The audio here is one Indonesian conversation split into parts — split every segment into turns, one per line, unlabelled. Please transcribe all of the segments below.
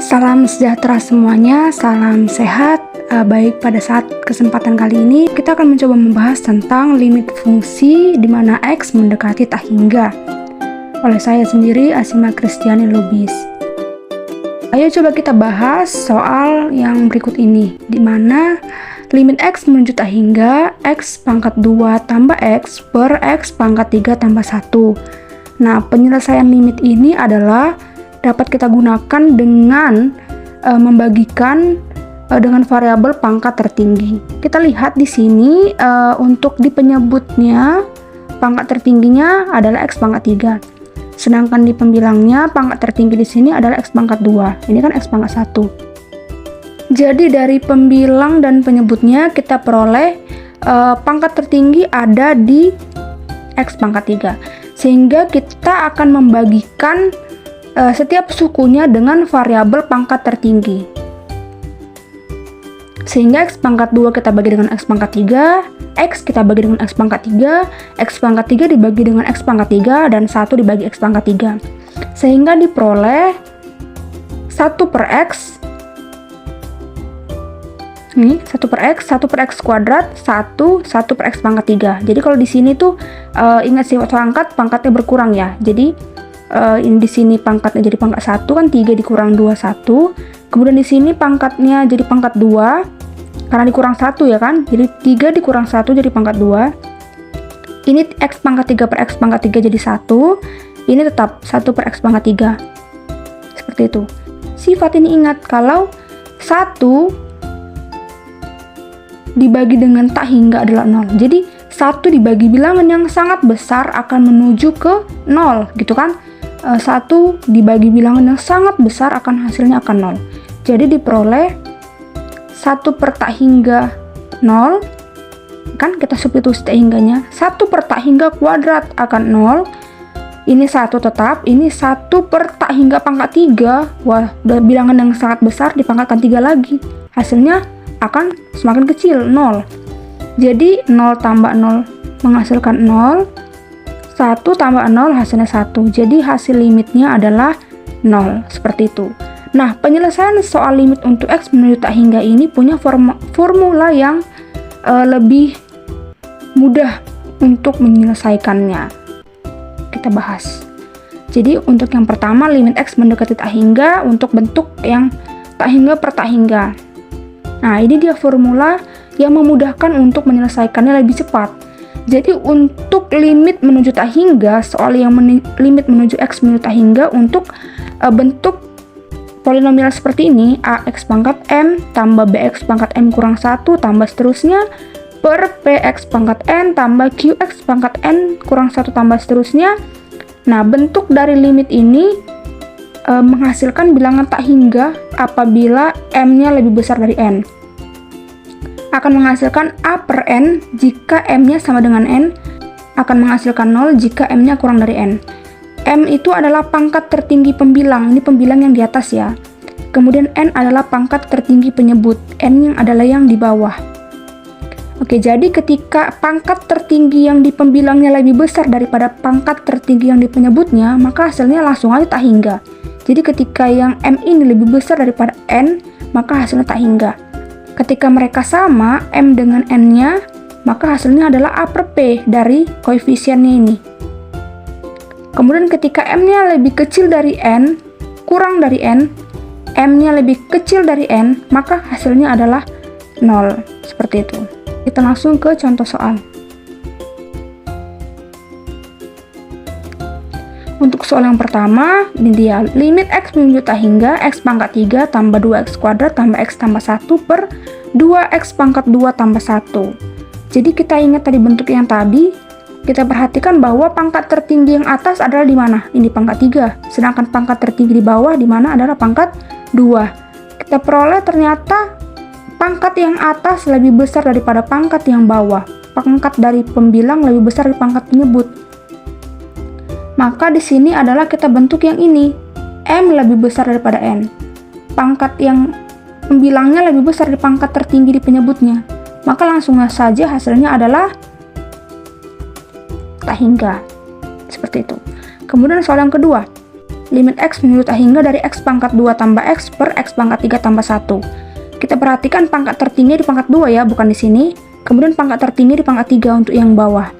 Salam sejahtera semuanya, salam sehat. Baik, pada saat kesempatan kali ini kita akan mencoba membahas tentang limit fungsi di mana X mendekati tak hingga. Oleh saya sendiri, Asima Kristiani Lubis. Ayo coba kita bahas soal yang berikut ini, di mana limit X menuju tak hingga X pangkat 2 tambah X per X pangkat 3 tambah 1. Nah, penyelesaian limit ini adalah dapat kita gunakan dengan membagikan dengan variabel pangkat tertinggi. Kita lihat di sini untuk di penyebutnya pangkat tertingginya adalah X pangkat 3. Sedangkan di pembilangnya pangkat tertinggi di sini adalah X pangkat 2. Ini kan X pangkat 1. Jadi dari pembilang dan penyebutnya kita peroleh pangkat tertinggi ada di X pangkat 3. Sehingga kita akan membagikan setiap sukunya dengan variabel pangkat tertinggi. Sehingga X pangkat 2 kita bagi dengan X pangkat 3, X kita bagi dengan X pangkat 3, X pangkat 3 dibagi dengan X pangkat 3, dan 1 dibagi X pangkat 3. Sehingga diperoleh 1 per X, ini 1 per X, 1 per X kuadrat, 1 per X pangkat 3. Jadi kalau di sini tuh ingat sih waktu angkat pangkatnya berkurang ya. Jadi ini di sini pangkatnya jadi pangkat 1 kan 3 dikurang 2 1. Kemudian di sini pangkatnya jadi pangkat 2 karena dikurang 1 ya kan. Jadi 3 dikurang 1 jadi pangkat 2. Ini X pangkat 3 per X pangkat 3 jadi 1. Ini tetap 1 per X pangkat 3. Seperti itu. Sifat ini ingat kalau 1 dibagi dengan tak hingga adalah 0. Jadi 1 dibagi bilangan yang sangat besar akan menuju ke 0 gitu kan. 1 dibagi bilangan yang sangat besar akan hasilnya akan 0. Jadi diperoleh 1 per tak hingga 0, kan kita substitusi tak hingganya, 1 per tak hingga kuadrat akan 0. Ini 1 tetap, ini 1 per tak hingga pangkat 3. Wah, udah bilangan yang sangat besar dipangkatkan 3 lagi. Hasilnya akan semakin kecil, 0. Jadi 0 tambah 0 menghasilkan 0, 1 tambah 0 hasilnya 1. Jadi hasil limitnya adalah 0, seperti itu. Nah, penyelesaian soal limit untuk X menuju tak hingga ini punya formula yang lebih mudah untuk menyelesaikannya. Kita bahas. Jadi untuk yang pertama limit X mendekati tak hingga untuk bentuk yang tak hingga per tak hingga. Nah, ini dia formula yang memudahkan untuk menyelesaikannya lebih cepat. Jadi untuk limit menuju tak hingga, soal yang limit menuju X menuju tak hingga untuk bentuk polinomial seperti ini, AX pangkat M tambah BX pangkat M kurang 1 tambah seterusnya per PX pangkat N tambah QX pangkat N kurang 1 tambah seterusnya. Nah, bentuk dari limit ini menghasilkan bilangan tak hingga apabila M-nya lebih besar dari N. Akan menghasilkan A per N jika M-nya sama dengan N, akan menghasilkan 0 jika M-nya kurang dari N. M itu adalah pangkat tertinggi pembilang, ini pembilang yang di atas ya. Kemudian N adalah pangkat tertinggi penyebut, N yang adalah yang di bawah. Oke, jadi ketika pangkat tertinggi yang di pembilangnya lebih besar daripada pangkat tertinggi yang di penyebutnya, maka hasilnya langsung aja tak hingga. Jadi ketika yang M ini lebih besar daripada N, maka hasilnya tak hingga. Ketika mereka sama, M dengan N-nya, maka hasilnya adalah A per P dari koefisiennya ini. Kemudian ketika M-nya lebih kecil dari N, kurang dari N, M-nya lebih kecil dari N, maka hasilnya adalah 0. Seperti itu. Kita langsung ke contoh soal. Untuk soal yang pertama, ini dia limit X menuju tak hingga X pangkat 3 tambah 2X kuadrat tambah X tambah 1 per 2X pangkat 2 tambah 1. Jadi kita ingat tadi bentuk yang tadi, kita perhatikan bahwa pangkat tertinggi yang atas adalah di mana? Ini pangkat 3, sedangkan pangkat tertinggi di bawah di mana adalah pangkat 2. Kita peroleh ternyata pangkat yang atas lebih besar daripada pangkat yang bawah. Pangkat dari pembilang lebih besar dari pangkat penyebut. Maka di sini adalah kita bentuk yang ini. M lebih besar daripada N. Pangkat yang pembilangnya lebih besar dari pangkat tertinggi di penyebutnya. Maka langsung saja hasilnya adalah tak hingga. Seperti itu. Kemudian soal yang kedua. limit X menuju tak hingga dari X pangkat 2 tambah X per X pangkat 3 tambah 1. Kita perhatikan pangkat tertinggi di pangkat 2 ya, bukan di sini. Kemudian pangkat tertinggi di pangkat 3 untuk yang bawah.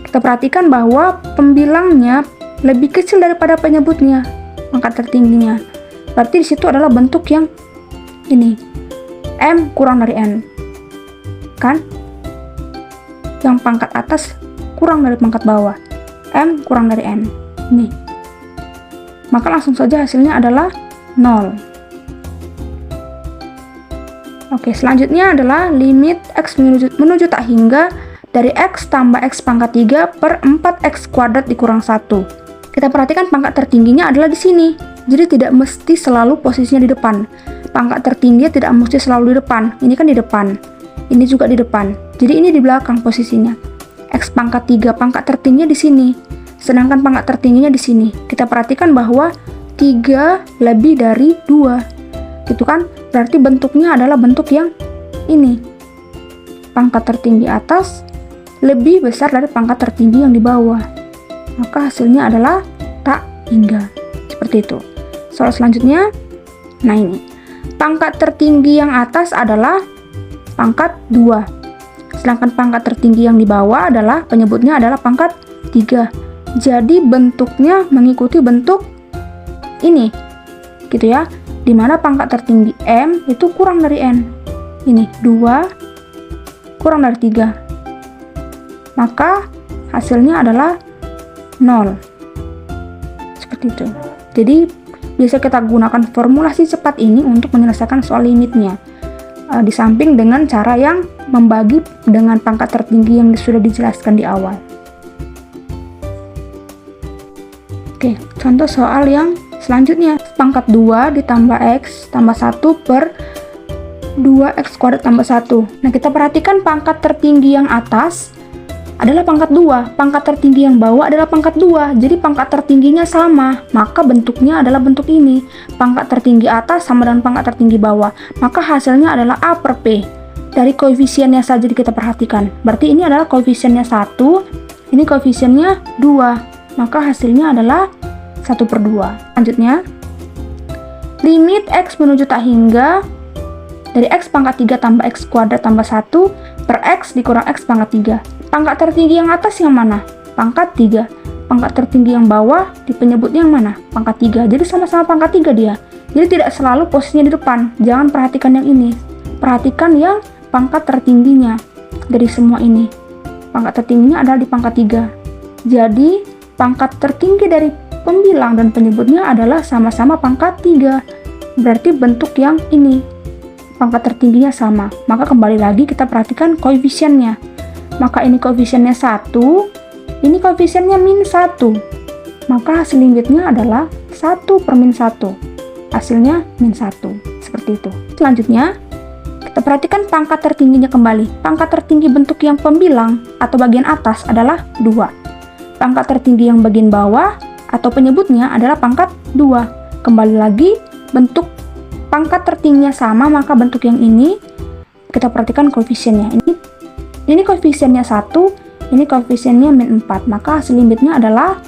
Kita perhatikan bahwa pembilangnya lebih kecil daripada penyebutnya, pangkat tertingginya. Berarti di situ adalah bentuk yang ini, M kurang dari N. Kan? Yang pangkat atas kurang dari pangkat bawah. M kurang dari N. Ini. Maka langsung saja hasilnya adalah 0. Oke, selanjutnya adalah limit X menuju tak hingga dari X tambah X pangkat 3 per 4X kuadrat dikurang 1. Kita perhatikan pangkat tertingginya adalah di sini. Jadi tidak mesti selalu posisinya di depan. Pangkat tertinggi tidak mesti selalu di depan. Ini kan di depan. Ini juga di depan. Jadi ini di belakang posisinya. X pangkat 3 pangkat tertingginya di sini. Sedangkan pangkat tertingginya di sini. Kita perhatikan bahwa 3 lebih dari 2. Gitu kan? Berarti bentuknya adalah bentuk yang ini. Pangkat tertinggi atas lebih besar dari pangkat tertinggi yang di bawah. Maka hasilnya adalah tak hingga. Seperti itu. Soal selanjutnya, nah ini. Pangkat tertinggi yang atas adalah pangkat 2. Sedangkan pangkat tertinggi yang di bawah adalah penyebutnya adalah pangkat 3. Jadi bentuknya mengikuti bentuk ini. Gitu ya. Dimana pangkat tertinggi M itu kurang dari N. Ini 2 kurang dari 3. Maka hasilnya adalah 0. Seperti itu. Jadi bisa kita gunakan formulasi cepat ini untuk menyelesaikan soal limitnya. Di samping dengan cara yang membagi dengan pangkat tertinggi yang sudah dijelaskan di awal. Oke, contoh soal yang selanjutnya. Pangkat 2 ditambah X tambah 1 per 2X kuadrat tambah 1. Nah, kita perhatikan pangkat tertinggi yang atas adalah pangkat 2. Pangkat tertinggi yang bawah adalah pangkat 2. Jadi pangkat tertingginya sama. Maka bentuknya adalah bentuk ini. Pangkat tertinggi atas sama dengan pangkat tertinggi bawah. Maka hasilnya adalah A per P. Dari koefisiennya saja kita perhatikan. Berarti ini adalah koefisiennya 1. Ini koefisiennya 2. Maka hasilnya adalah 1 per 2. Selanjutnya, limit X menuju tak hingga dari X pangkat 3 tambah X kuadrat tambah 1 per X dikurang X pangkat 3. Pangkat tertinggi yang atas yang mana? Pangkat 3. Pangkat tertinggi yang bawah di penyebutnya yang mana? Pangkat 3. Jadi sama-sama pangkat 3 dia. Jadi tidak selalu posisinya di depan. Jangan perhatikan yang ini. Perhatikan yang pangkat tertingginya dari semua ini. Pangkat tertingginya adalah di pangkat 3. Jadi pangkat tertinggi dari pembilang dan penyebutnya adalah sama-sama pangkat 3. Berarti bentuk yang ini. Pangkat tertingginya sama. Maka kembali lagi kita perhatikan koefisiennya. Maka ini koefisiennya 1, ini koefisiennya min 1. Maka hasil limitnya adalah 1 per min 1. Hasilnya min 1. Seperti itu. Selanjutnya, kita perhatikan pangkat tertingginya kembali. Pangkat tertinggi bentuk yang pembilang atau bagian atas adalah 2. Pangkat tertinggi yang bagian bawah atau penyebutnya adalah pangkat 2. Kembali lagi, bentuk pangkat tertingginya sama, maka bentuk yang ini kita perhatikan koefisiennya. Ini koefisiennya 1, ini koefisiennya min 4, maka hasil limitnya adalah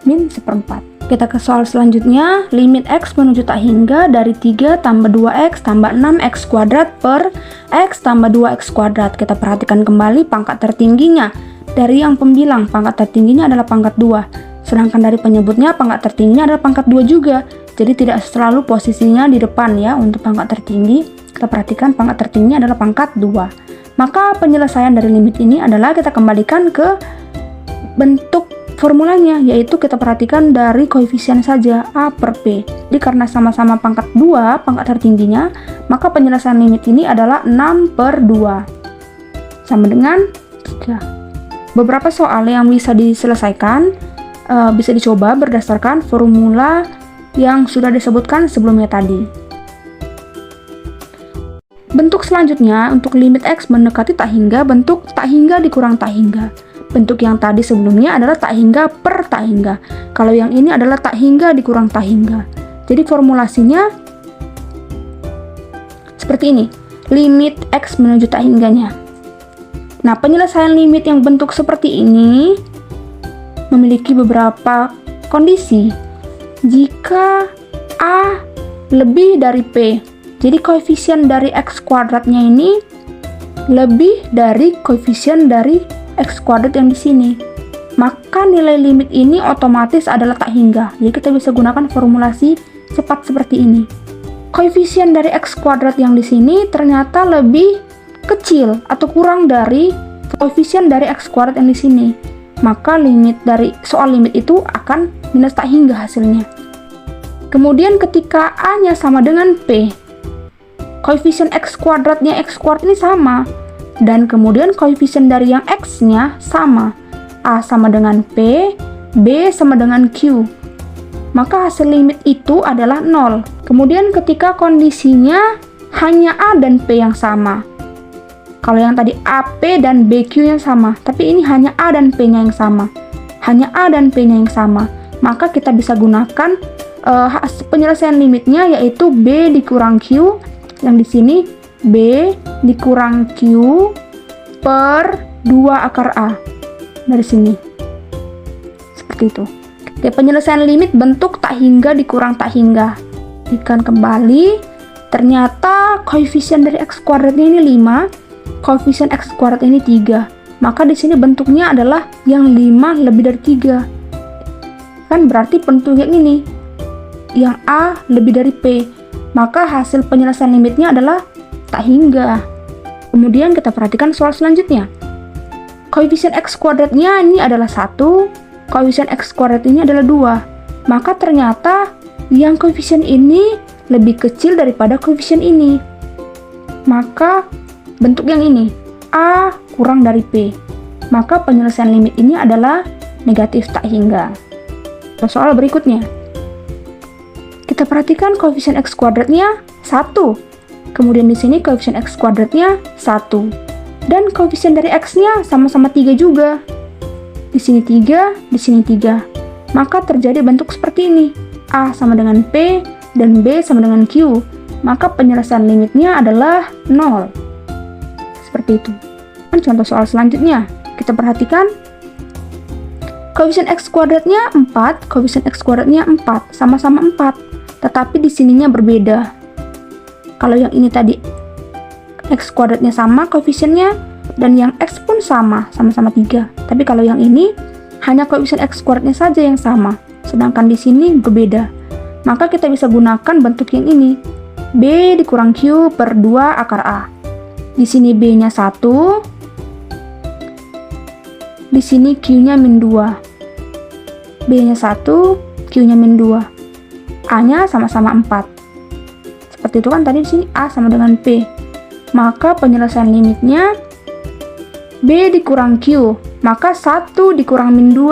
min 1/4. Kita ke soal selanjutnya, limit X menuju tak hingga dari 3 tambah 2X tambah 6X kuadrat per X tambah 2X kuadrat. Kita perhatikan kembali pangkat tertingginya. Dari yang pembilang, pangkat tertingginya adalah pangkat 2. Sedangkan dari penyebutnya, pangkat tertingginya adalah pangkat 2 juga. Jadi tidak selalu posisinya di depan ya untuk pangkat tertinggi. Kita perhatikan pangkat tertingginya adalah pangkat 2. Maka penyelesaian dari limit ini adalah kita kembalikan ke bentuk formulanya, yaitu kita perhatikan dari koefisien saja, A per P. Jadi karena sama-sama pangkat 2, pangkat tertingginya, maka penyelesaian limit ini adalah 6 per 2. Sama dengan 3. Beberapa soal yang bisa diselesaikan, bisa dicoba berdasarkan formula yang sudah disebutkan sebelumnya tadi. Bentuk selanjutnya untuk limit X mendekati tak hingga, bentuk tak hingga dikurang tak hingga. Bentuk yang tadi sebelumnya adalah tak hingga per tak hingga. Kalau yang ini adalah tak hingga dikurang tak hingga. Jadi formulasinya seperti ini. Limit X menuju tak hingganya. Nah, penyelesaian limit yang bentuk seperti ini memiliki beberapa kondisi. jika A lebih dari P. Jadi koefisien dari X kuadratnya ini lebih dari koefisien dari X kuadrat yang di sini. Maka nilai limit ini otomatis adalah tak hingga. Jadi kita bisa gunakan formulasi cepat seperti ini. Koefisien dari X kuadrat yang di sini ternyata lebih kecil atau kurang dari koefisien dari X kuadrat yang di sini. Maka limit dari soal limit itu akan minus tak hingga hasilnya. Kemudian ketika A-nya sama dengan P, koefisien X kuadratnya X kuadrat ini sama, dan kemudian koefisien dari yang X-nya sama. A sama dengan P, B sama dengan Q. Maka hasil limit itu adalah 0. Kemudian ketika kondisinya hanya A dan P yang sama. Kalau yang tadi AP dan BQ yang sama, tapi ini hanya A dan P-nya yang sama. Hanya A dan P-nya yang sama. Maka kita bisa gunakan penyelesaian limitnya, yaitu B dikurang Q, yang di sini B dikurang Q per 2 akar A. Dari sini. Seperti itu. Oke, penyelesaian limit bentuk tak hingga dikurang tak hingga. Ikan kembali, ternyata koefisien dari X kuadratnya ini 5, koefisien X kuadrat ini 3. Maka di sini bentuknya adalah yang 5 lebih dari 3. Kan berarti bentuk yang ini, yang A lebih dari P. Maka hasil penyelesaian limitnya adalah tak hingga. Kemudian kita perhatikan soal selanjutnya. Koefisien X kuadratnya ini adalah 1, koefisien X kuadrat ini adalah 2. Maka ternyata yang koefisien ini lebih kecil daripada koefisien ini. Maka bentuk yang ini, A kurang dari P. Maka penyelesaian limit ini adalah negatif tak hingga. Soal berikutnya. Kita perhatikan koefisien X kuadratnya 1. Kemudian di sini koefisien X kuadratnya 1. Dan koefisien dari X-nya sama-sama 3 juga. Di sini 3, di sini 3. Maka terjadi bentuk seperti ini. A sama dengan P dan B sama dengan Q. Maka penyelesaian limitnya adalah 0. Seperti itu. Dan contoh soal selanjutnya. Kita perhatikan. Koefisien X kuadratnya 4, koefisien X kuadratnya 4. Sama-sama 4. Tetapi di sininya berbeda. Kalau yang ini tadi X kuadratnya sama koefisiennya, dan yang X pun sama-sama 3. Tapi kalau yang ini, hanya koefisien X kuadratnya saja yang sama, sedangkan di sini berbeda. Maka kita bisa gunakan bentuk yang ini, B dikurang Q per 2 akar A. Di sini B-nya 1, di sini Q-nya min 2. B-nya 1, Q-nya min 2. A-nya sama-sama 4. Seperti itu kan tadi di sini A sama dengan P. Maka penyelesaian limitnya B dikurang Q, maka 1 dikurang min 2,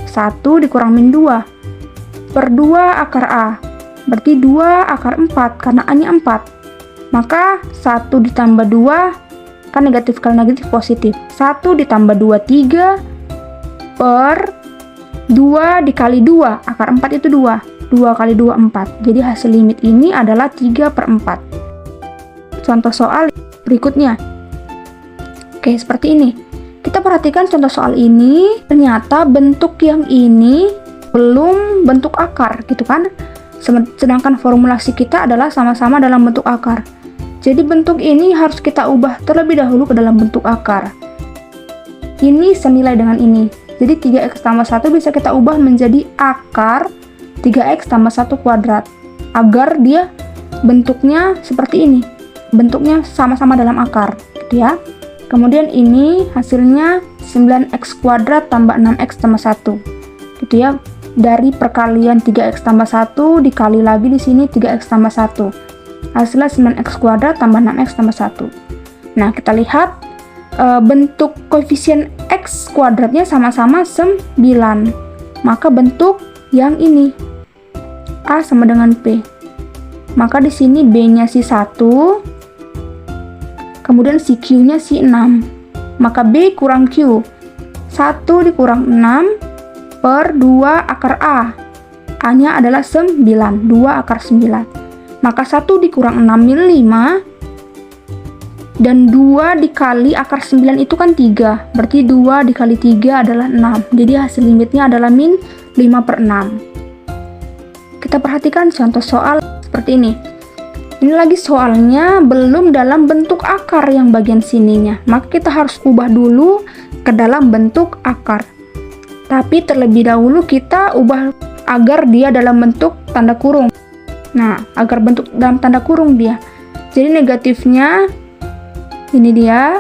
1 dikurang min 2 per 2 akar A, berarti 2 akar 4, karena A-nya 4. Maka 1 ditambah 2, kan negatif kali negatif positif, 1 ditambah 2, 3 per 2 dikali 2, akar 4 itu 2, 2 kali 2, 4. Jadi hasil limit ini adalah 3 per 4. Contoh soal berikutnya. Oke, seperti ini. Kita perhatikan contoh soal ini, ternyata bentuk yang ini belum bentuk akar, gitu kan? Sedangkan formulasi kita adalah sama-sama dalam bentuk akar. Jadi bentuk ini harus kita ubah terlebih dahulu ke dalam bentuk akar. Ini senilai dengan ini. Jadi 3x tambah 1 bisa kita ubah menjadi akar 3x tambah 1 kuadrat. Agar dia bentuknya seperti ini. Bentuknya sama-sama dalam akar, gitu ya. Kemudian ini hasilnya 9x kuadrat tambah 6x tambah 1. Gitu ya. Dari perkalian 3x tambah 1 dikali lagi di sini 3x tambah 1. Hasilnya 9x kuadrat tambah 6x tambah 1. Nah, kita lihat bentuk koefisien x kuadratnya sama-sama 9. Maka bentuk yang ini A sama dengan P. Maka di sini B-nya si 1, kemudian si Q-nya si 6. Maka B kurang Q. 1 dikurang 6 per 2 akar A. A-nya adalah 9, 2 akar 9. Maka 1 dikurang 6 min 5. Dan 2 dikali akar 9 itu kan 3. Berarti 2 dikali 3 adalah 6. Jadi hasil limitnya adalah min 5 per 6. Kita perhatikan contoh soal seperti ini. Ini lagi soalnya belum dalam bentuk akar yang bagian sininya. Maka kita harus ubah dulu ke dalam bentuk akar. Tapi terlebih dahulu kita ubah agar dia dalam bentuk tanda kurung. Nah, agar bentuk dalam tanda kurung dia. Jadi negatifnya ini dia.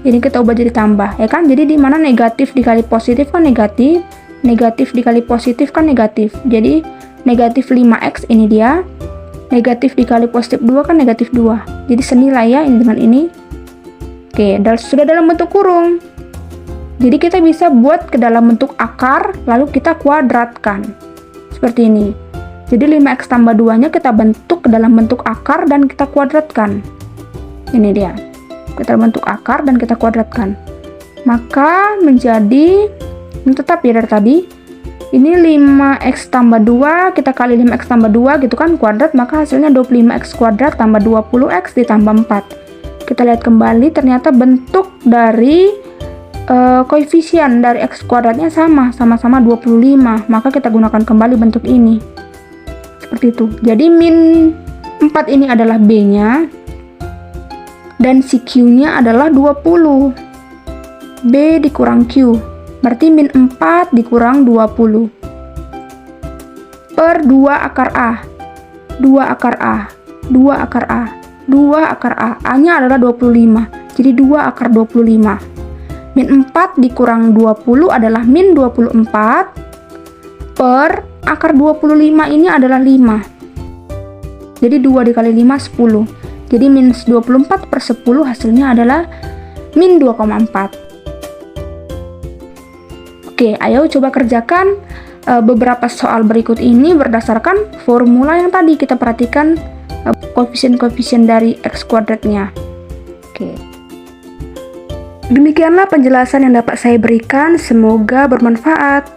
Ini kita ubah jadi tambah, ya kan? Jadi di mana negatif dikali positif kan negatif, negatif dikali positif kan negatif. Jadi negatif 5x ini dia, negatif dikali positif 2 kan negatif 2. Jadi senilai ya ini dengan ini. Oke, sudah dalam bentuk kurung. Jadi kita bisa buat ke dalam bentuk akar, lalu kita kuadratkan. Seperti ini. Jadi 5x tambah 2-nya kita bentuk ke dalam bentuk akar dan kita kuadratkan. Ini dia. Kita bentuk akar dan kita kuadratkan. Maka menjadi, ini tetap ya dari tadi, ini 5x tambah 2, kita kali 5x tambah 2 gitu kan, kuadrat, maka hasilnya 25x kuadrat tambah 20x ditambah 4. Kita lihat kembali, ternyata bentuk dari koefisien dari x kuadratnya sama-sama 25, maka kita gunakan kembali bentuk ini. Seperti itu. Jadi min 4 ini adalah b-nya, dan si Q-nya adalah 20. B dikurang Q. Berarti min 4 dikurang 20. Per 2 akar A. 2 akar A. 2 akar A. 2 akar A. A-nya adalah 25. Jadi 2 akar 25. Min 4 dikurang 20 adalah min 24. Per akar 25 ini adalah 5. Jadi 2 dikali 5, 10. Jadi minus 24 per 10 hasilnya adalah min 2,4. Oke, ayo coba kerjakan beberapa soal berikut ini berdasarkan formula yang tadi kita perhatikan koefisien-koefisien dari x kuadratnya. Oke. Demikianlah penjelasan yang dapat saya berikan, semoga bermanfaat.